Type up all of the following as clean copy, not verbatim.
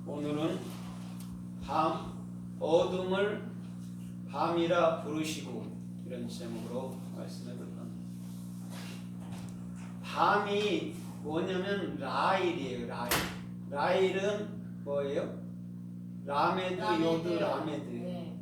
오늘은 어둠을 밤이라 부르시고 이런 제목으로 말씀해 볼 겁니다. 밤이 뭐냐면 라일이에요. 라일은 뭐예요? 라메드, 요드, 라메드. 네,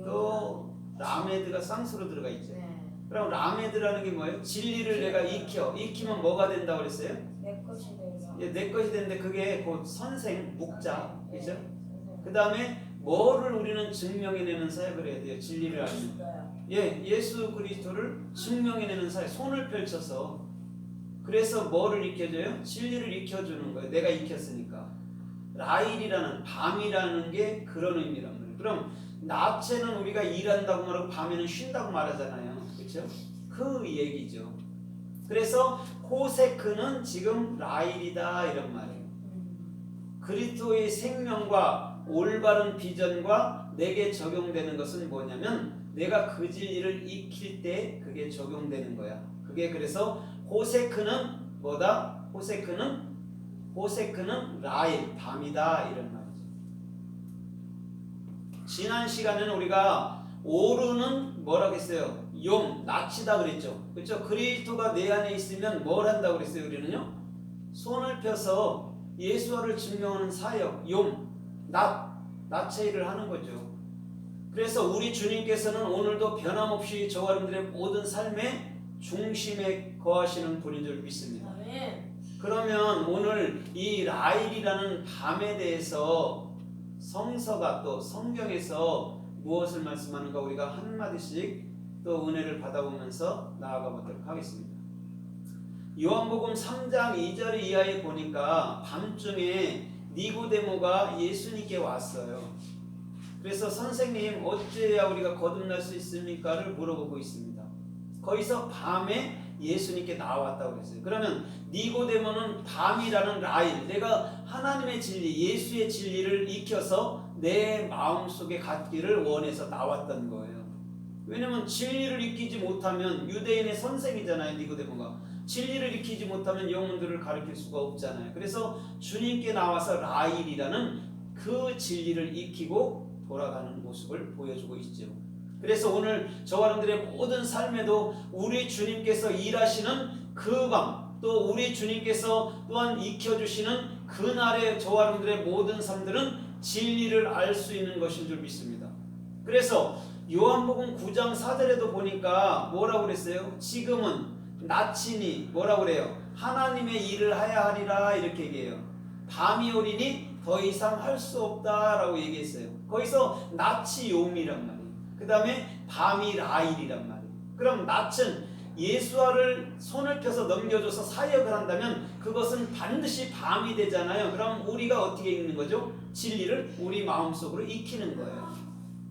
또 라메드가 쌍수로 들어가 있죠. 네. 그럼 라메드라는 게 뭐예요? 진리를 내가 익히면 뭐가 된다고 그랬어요? 내 것이 되서. 예, 내 것이 되는데 그게 곧 선생, 목자, 네, 그죠? 선생님. 그 다음에 뭐를 우리는 증명해내는 사역을 해야 돼요? 진리를 알면. 있어요. 예, 예수 그리스도를 증명해내는 사역, 손을 펼쳐서. 그래서 뭐를 익혀줘요? 진리를 익혀주는 거예요. 내가 익혔으니까. 라일이라는, 밤이라는 게 그런 의미란 말이에요. 그럼 낮에는 우리가 일한다고 말하고 밤에는 쉰다고 말하잖아요. 그렇죠? 그 얘기죠. 그래서 호세크는 지금 라일이다 이런 말이에요. 그리스도의 생명과 올바른 비전과 내게 적용되는 것은 뭐냐면 내가 그 진리를 익힐 때 그게 적용되는 거야. 그게 그래서 호세크는 뭐다? 호세크는 라일, 밤이다 이런 말이죠. 지난 시간에는 우리가 오르는 뭐라고 했어요? 용, 낯이다 그랬죠. 그렇죠? 그리스도가 내 안에 있으면 뭘 한다고 그랬어요? 우리는요? 손을 펴서 예수를 증명하는 사역, 용, 낯의 일을 하는 거죠. 그래서 우리 주님께서는 오늘도 변함없이 저와 여러분들의 모든 삶의 중심에 거하시는 분인 줄 믿습니다. 아멘. 그러면 오늘 이 라일이라는 밤에 대해서 성서가 또 성경에서 무엇을 말씀하는가 우리가 한마디씩 또 은혜를 받아보면서 나아가 보도록 하겠습니다. 요한복음 3장 2절 이하에 보니까 밤중에 니고데모가 예수님께 왔어요. 그래서 선생님 어찌해야 우리가 거듭날 수 있습니까?를 물어보고 있습니다. 거기서 밤에 예수님께 나왔다고 그랬어요. 그러면 니고데모는 밤이라는 라일, 내가 하나님의 진리, 예수의 진리를 익혀서 내 마음속에 갖기를 원해서 나왔던 거예요. 왜냐면 진리를 익히지 못하면 유대인의 선생이잖아요. 니고데모가 진리를 익히지 못하면 영혼들을 가르칠 수가 없잖아요. 그래서 주님께 나와서 라일이라는 그 진리를 익히고 돌아가는 모습을 보여주고 있죠. 그래서 오늘 저와 여러분들의 모든 삶에도 우리 주님께서 일하시는 그 밤, 또 우리 주님께서 또한 익혀주시는 그날의 저와 여러분들의 모든 삶들은 진리를 알 수 있는 것인 줄 믿습니다. 그래서 요한복음 9장 4절에도 보니까 뭐라고 그랬어요? 지금은 낮이니 뭐라고 그래요? 하나님의 일을 하야 하리라 이렇게 얘기해요. 밤이 오리니 더 이상 할 수 없다라고 얘기했어요. 거기서 낮이 용이란 말이에요. 그 다음에 밤이 라일이란 말이에요. 그럼 낮은 예수와를 손을 펴서 넘겨줘서 사역을 한다면 그것은 반드시 밤이 되잖아요. 그럼 우리가 어떻게 읽는 거죠? 진리를 우리 마음속으로 익히는 거예요.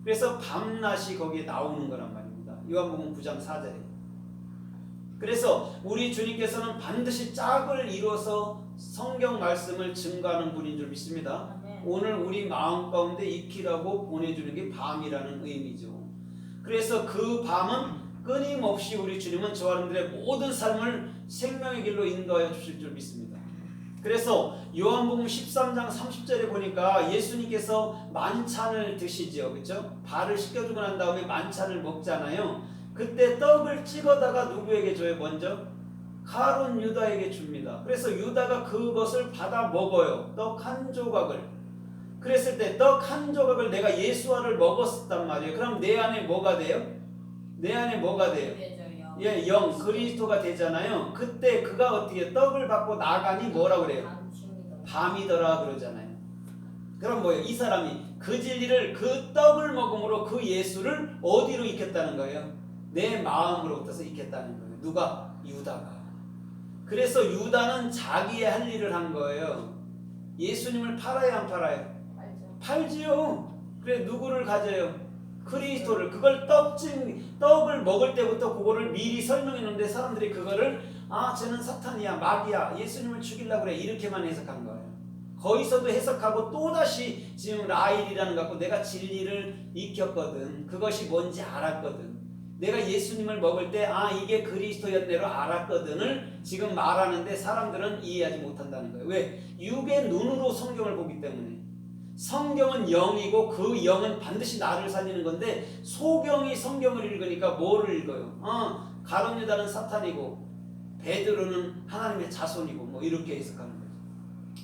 그래서 밤낮이 거기에 나오는 거란 말입니다. 요한복음 9장 4절에. 그래서 우리 주님께서는 반드시 짝을 이루어서 성경 말씀을 증거하는 분인 줄 믿습니다. 오늘 우리 마음 가운데 익히라고 보내주는 게 밤이라는 의미죠. 그래서 그 밤은 끊임없이 우리 주님은 저와 여러분들의 모든 삶을 생명의 길로 인도하여 주실 줄 믿습니다. 그래서 요한복음 13장 30절에 보니까 예수님께서 만찬을 드시죠. 그렇죠? 발을 씻겨주고 난 다음에 만찬을 먹잖아요. 그때 떡을 찍어다가 누구에게 줘요? 먼저 가룟 유다에게 줍니다. 그래서 유다가 그것을 받아 먹어요. 떡 한 조각을. 그랬을 때 떡 한 조각을 내가 예수와를 먹었단 말이에요. 그럼 내 안에 뭐가 돼요? 내 안에 뭐가 돼요? 예, 영 그리스도가 되잖아요. 그때 그가 어떻게 떡을 받고 나가니 뭐라고 그래요? 밤이더라 그러잖아요. 그럼 뭐예요? 이 사람이 그 진리를 그 떡을 먹음으로 그 예수를 어디로 익혔다는 거예요? 내 마음으로부터 익혔다는 거예요. 누가? 유다가. 그래서 유다는 자기의 할 일을 한 거예요. 예수님을 팔아야 안 팔아요? 팔지요. 그래 누구를 가져요? 그리스도를. 그걸 떡을 먹을 때부터 그거를 미리 설명해 놓는데 사람들이 그거를 쟤는 사탄이야, 마귀야, 예수님을 죽이려고 그래 이렇게만 해석한 거예요. 거기서도 해석하고 또다시 지금 라일이라는 거 갖고 내가 진리를 익혔거든. 그것이 뭔지 알았거든. 내가 예수님을 먹을 때 이게 그리스도였네로 알았거든을 지금 말하는데 사람들은 이해하지 못한다는 거예요. 왜? 육의 눈으로 성경을 보기 때문에. 성경은 영이고 그 영은 반드시 나를 살리는 건데 소경이 성경을 읽으니까 뭐를 읽어요? 가룟 유다는 사탄이고 베드로는 하나님의 자손이고 뭐 이렇게 해석하는 거죠.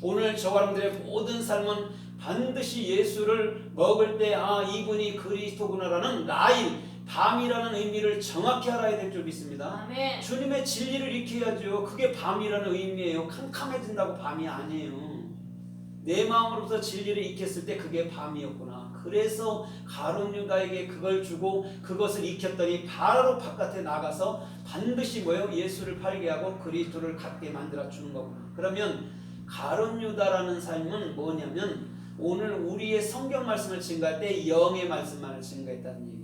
오늘 저와 여러분들의 모든 삶은 반드시 예수를 먹을 때 이분이 그리스도구나라는 라일 밤이라는 의미를 정확히 알아야 될 줄 믿습니다. 아멘. 주님의 진리를 익혀야죠. 그게 밤이라는 의미예요. 캄캄해진다고 밤이 아니에요. 내 마음으로부터 진리를 익혔을 때 그게 밤이었구나. 그래서 가룟 유다에게 그걸 주고 그것을 익혔더니 바로 바깥에 나가서 반드시 뭐예요? 예수를 팔게 하고 그리스도를 갖게 만들어 주는 거구나. 그러면 가룟 유다라는 삶은 뭐냐면 오늘 우리의 성경 말씀을 증거할 때 영의 말씀만을 증거했다는 얘기예요.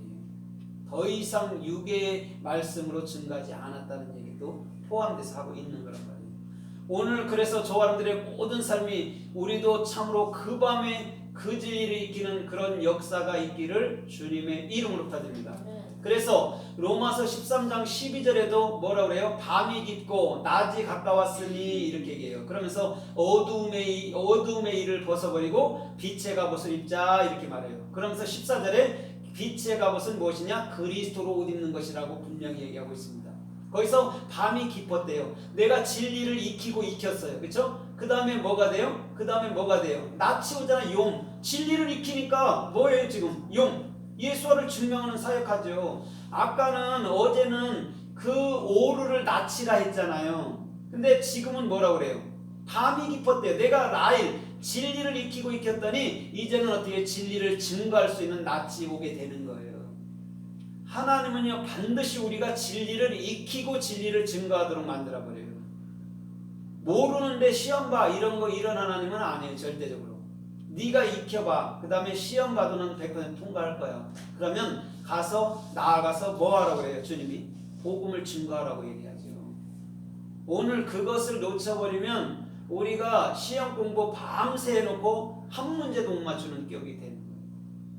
더 이상 육의 말씀으로 증거하지 않았다는 얘기도 포함돼서 하고 있는 거란 말이에요. 오늘 그래서 저와 여러분들의 모든 삶이 우리도 참으로 그 밤에 그 진리를 익히는 그런 역사가 있기를 주님의 이름으로 부탁드립니다. 그래서 로마서 13장 12절에도 뭐라 그래요? 밤이 깊고 낮이 가까웠으니 이렇게 얘기해요. 그러면서 어두움의 일을 벗어버리고 빛의 갑옷을 입자 이렇게 말해요. 그러면서 14절에 빛의 갑옷은 무엇이냐? 그리스도로 옷 입는 것이라고 분명히 얘기하고 있습니다. 거기서 밤이 깊었대요. 내가 진리를 익히고 익혔어요. 그렇죠? 그 다음에 뭐가 돼요? 낯이 오잖아. 용. 진리를 익히니까 뭐예요 지금? 용. 예수를 증명하는 사역하죠. 어제는 그 오르를 낯이라 했잖아요. 근데 지금은 뭐라 그래요? 밤이 깊었대요. 내가 라일 진리를 익히고 익혔더니 이제는 어떻게 진리를 증거할 수 있는 낯이 오게 되는 거예요. 하나님은요 반드시 우리가 진리를 익히고 진리를 증거하도록 만들어버려요. 모르는데 시험 봐 이런 거 이런 하나님은 아니에요. 절대적으로 네가 익혀봐. 그 다음에 시험 봐도는 100% 통과할 거야. 그러면 나아가서 뭐 하라고 그래요? 주님이 복음을 증거하라고 얘기하죠. 오늘 그것을 놓쳐버리면 우리가 시험 공부 밤새 해놓고 한 문제도 못 맞추는 기억이 되는 거예요.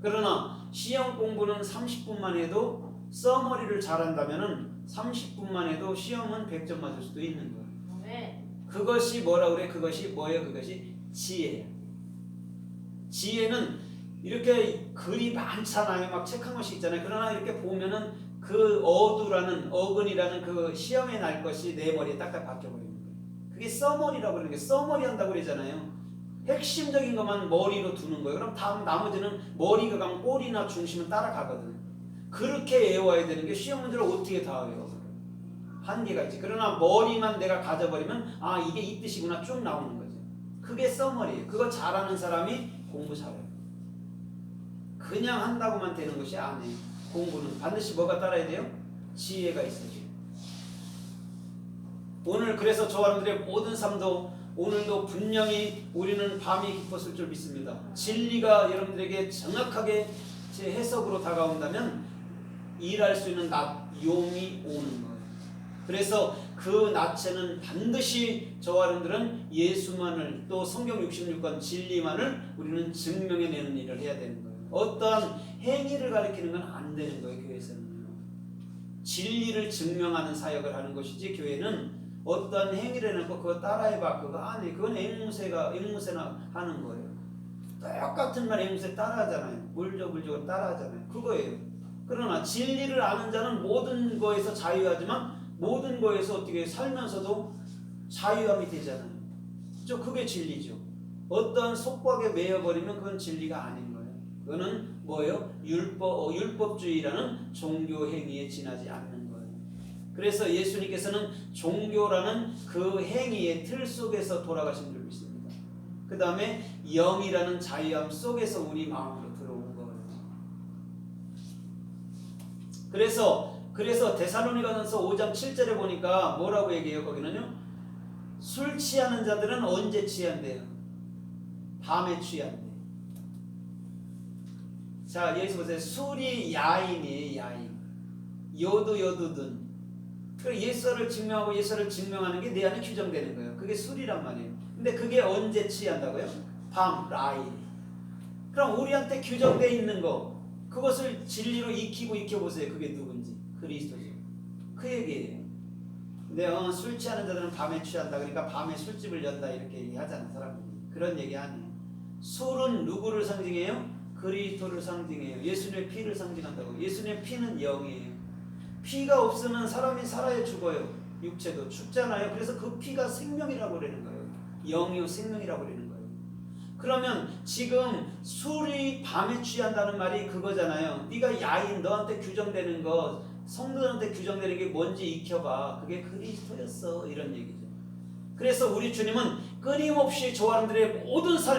그러나 시험 공부는 30분만 해도 써머리를 잘한다면 30분만 해도 시험은 100점 맞을 수도 있는 거예요. 네. 그것이 뭐라 그래? 그것이 뭐예요? 그것이 지혜예요. 지혜는 이렇게 글이 많잖아요. 막 책 한 권씩 있잖아요. 그러나 이렇게 보면은 그 어근이라는 그 시험에 날 것이 내 머리에 딱딱 박혀버리는 거예요. 그게 써머리라고 그러는 게 써머리 한다고 그러잖아요. 핵심적인 것만 머리로 두는 거예요. 그럼 다음 나머지는 머리가 가면 꼬리나 중심은 따라가거든. 그렇게 외워야 되는 게 시험 문제를 어떻게 다 외워? 한계가 있지. 그러나 머리만 내가 가져버리면 이게 이 뜻이구나 쭉 나오는 거죠. 그게 써머리예요. 그거 잘하는 사람이 공부 잘해요. 그냥 한다고만 되는 것이 아니에요. 공부는 반드시 뭐가 따라야 돼요? 지혜가 있어야 돼요. 오늘 그래서 저와 여러분들의 모든 삶도 오늘도 분명히 우리는 밤이 깊었을 줄 믿습니다. 진리가 여러분들에게 정확하게 제 해석으로 다가온다면 일할 수 있는 용이 오는 거예요. 그래서 그 낯에는 반드시 저와 여러분들은 예수만을 또 성경 66권 진리만을 우리는 증명해내는 일을 해야 되는 거예요. 어떤 행위를 가리키는 건 안 되는 거예요. 교회에서는요. 진리를 증명하는 사역을 하는 것이지 교회는 어떤 행위를 해놓고 그거 따라해봐 그거 아니 그건 앵무새나 하는 거예요. 똑같은 말 앵무새 따라하잖아요. 물적물적으로 따라하잖아요. 그거예요. 그러나 진리를 아는 자는 모든 거에서 자유하지만 모든 거에서 어떻게 살면서도 자유함이 되잖아요. 그게 진리죠. 어떤 속박에 매여버리면 그건 진리가 아닌 거예요. 그거는 뭐예요? 율법주의라는 종교 행위에 지나지 않는 거예요. 그래서 예수님께서는 종교라는 그 행위의 틀 속에서 돌아가신 줄 믿습니다. 그 다음에 영이라는 자유함 속에서 우리 마음으로 들어온 거예요. 그래서 데살로니가전서 5장 7절에 보니까 뭐라고 얘기해요? 거기는요. 술 취하는 자들은 언제 취한대요? 밤에 취한대. 자, 여기서 보세요. 술이 야인이에요. 야인. 여두든. 그리고 예수를 증명하고 예수를 증명하는 게 내 안에 규정되는 거예요. 그게 술이란 말이에요. 근데 그게 언제 취한다고요? 밤, 라인. 그럼 우리한테 규정되어 있는 거 그것을 진리로 익혀보세요. 그게 누군지. 그리스도죠. 그 얘기예요. 근데 술 취하는 자들은 밤에 취한다. 그러니까 밤에 술집을 연다 이렇게 얘기하잖아 사람들이. 그런 얘기 아니에요. 술은 누구를 상징해요? 그리스도를 상징해요. 예수님의 피를 상징한다고. 예수님의 피는 영이에요. 피가 없으면 사람이 살아야 죽어요. 육체도 죽잖아요. 그래서 그 피가 생명이라고 그러는 거예요. 영이요 생명이라고 그러는 거예요. 그러면 지금 술이 밤에 취한다는 말이 그거잖아요. 네가 야인, 너한테 규정되는 거, 성도들한테 규정되는 게 뭔지 익혀봐. 그게 그리스도였어. 이런 얘기죠. 그래서 우리 주님은 끊임없이 저 사람들의 모든 삶